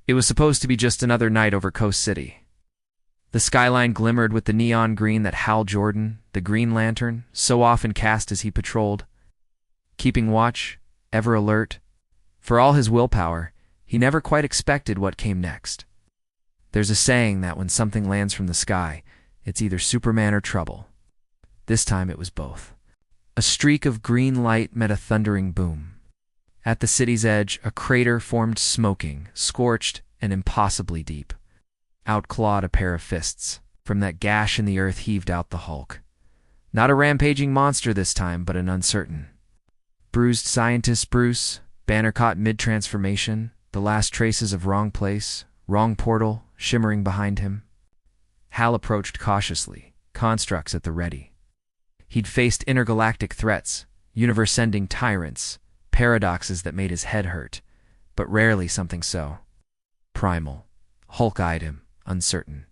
It was supposed to be just another night over Coast City. The skyline glimmered with the neon green that Hal Jordan, the Green Lantern, so often cast as he patrolled. Keeping watch, ever alert. For all his willpower, he never quite expected what came next. There's a saying that when something lands from the sky, it's either Superman or trouble. This time it was both. A streak of green light met a thundering boom. At the city's edge, a crater formed smoking, scorched, and impossibly deep. Out clawed a pair of fists. From that gash in the earth heaved out the Hulk. Not a rampaging monster this time, but an uncertain. Bruised scientist Bruce, Banner caught mid-transformation, the last traces of wrong place, wrong portal, shimmering behind him. Hal approached cautiously, constructs at the ready. He'd faced intergalactic threats, universe-ending tyrants, paradoxes that made his head hurt, but rarely something so primal. Hulk eyed him, uncertain,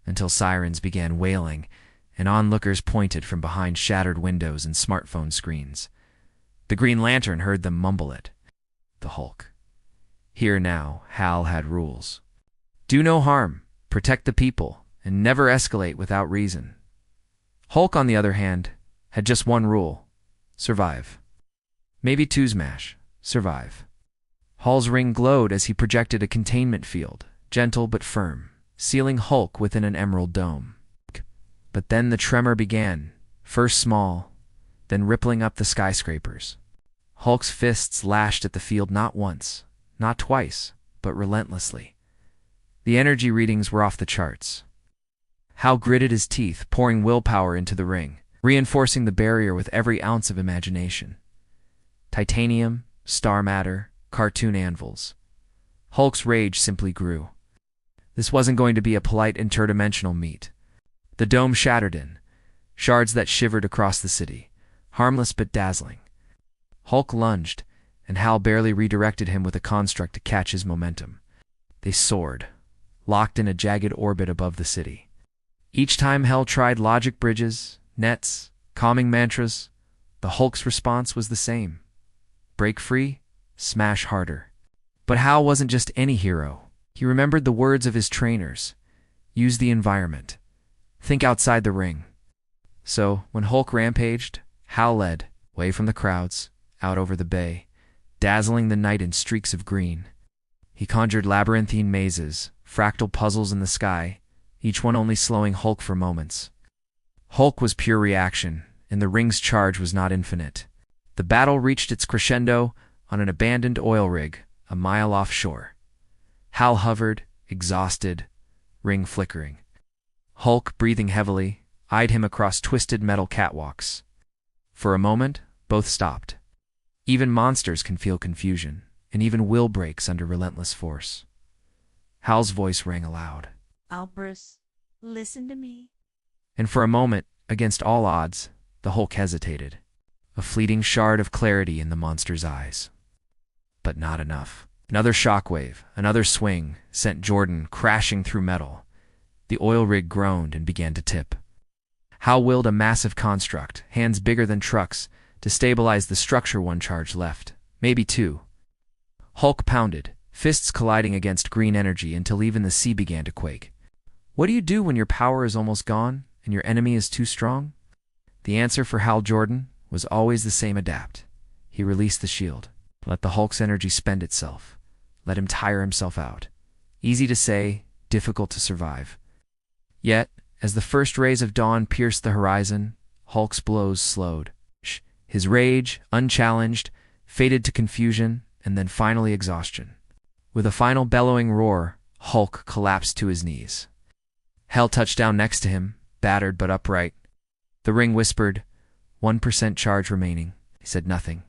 until sirens began wailing and onlookers pointed from behind shattered windows and smartphone screens. The Green Lantern heard them mumble it. The Hulk. Here now, Hal had rules. Do no harm, protect the people, and never escalate without reason. Hulk, on the other hand, had just one rule: survive. Maybe two smash, survive. Hal's ring glowed as he projected a containment field, gentle but firm, sealing Hulk within an emerald dome. But then the tremor began, first small, then rippling up the skyscrapers. Hulk's fists lashed at the field not once, not twice, but relentlessly. The energy readings were off the charts. Hal gritted his teeth, pouring willpower into the ring, reinforcing the barrier with every ounce of imagination. Titanium, star matter, cartoon anvils. Hulk's rage simply grew. This wasn't going to be a polite interdimensional meet. The dome shattered in, shards that shivered across the city, harmless but dazzling. Hulk lunged, and Hal barely redirected him with a construct to catch his momentum. They soared, locked in a jagged orbit above the city. Each time Hal tried logic bridges, nets, calming mantras, the Hulk's response was the same. Break free, smash harder. But Hal wasn't just any hero. He remembered the words of his trainers. Use the environment. Think outside the ring. So, when Hulk rampaged, Hal led, away from the crowds, out over the bay, dazzling the night in streaks of green. He conjured labyrinthine mazes, fractal puzzles in the sky, each one only slowing Hulk for moments. Hulk was pure reaction, and the ring's charge was not infinite. The battle reached its crescendo on an abandoned oil rig, a mile offshore. Hal hovered, exhausted, ring flickering. Hulk, breathing heavily, eyed him across twisted metal catwalks. For a moment, both stopped. Even monsters can feel confusion, and even will breaks under relentless force. Hal's voice rang aloud. Bruce, listen to me. And for a moment, against all odds, the Hulk hesitated, a fleeting shard of clarity in the monster's eyes. But not enough. Another shockwave, another swing, sent Jordan crashing through metal. The oil rig groaned and began to tip. Hal willed a massive construct, hands bigger than trucks, to stabilize the structure one charge left, maybe two. Hulk pounded, fists colliding against green energy until even the sea began to quake. What do you do when your power is almost gone and your enemy is too strong? The answer for Hal Jordan was always the same: adapt. He released the shield. Let the Hulk's energy spend itself. Let him tire himself out. Easy to say, difficult to survive. Yet, as the first rays of dawn pierced the horizon, Hulk's blows slowed. His rage, unchallenged, faded to confusion and then finally exhaustion. With a final bellowing roar, Hulk collapsed to his knees. Hal touched down next to him, battered but upright. The ring whispered, 1% charge remaining. He said nothing.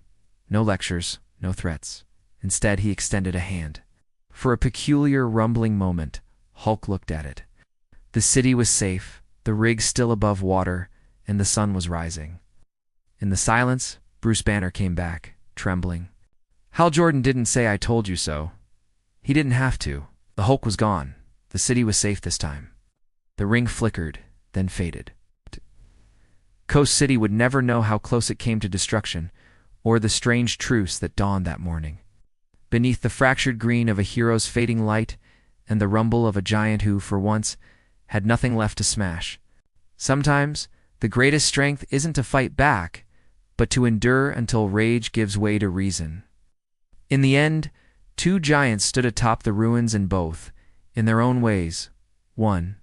No lectures, no threats. Instead, he extended a hand. For a peculiar, rumbling moment, Hulk looked at it. The city was safe, the rig still above water, and the sun was rising. In the silence, Bruce Banner came back, trembling. Hal Jordan didn't say "I told you so." He didn't have to. The Hulk was gone. The city was safe this time. The ring flickered, then faded. Coast City would never know how close it came to destruction, or the strange truce that dawned that morning. beneath the fractured green of a hero's fading light and the rumble of a giant who, for once, had nothing left to smash. Sometimes, the greatest strength isn't to fight back, but to endure until rage gives way to reason. In the end, two giants stood atop the ruins and both, in their own ways, won.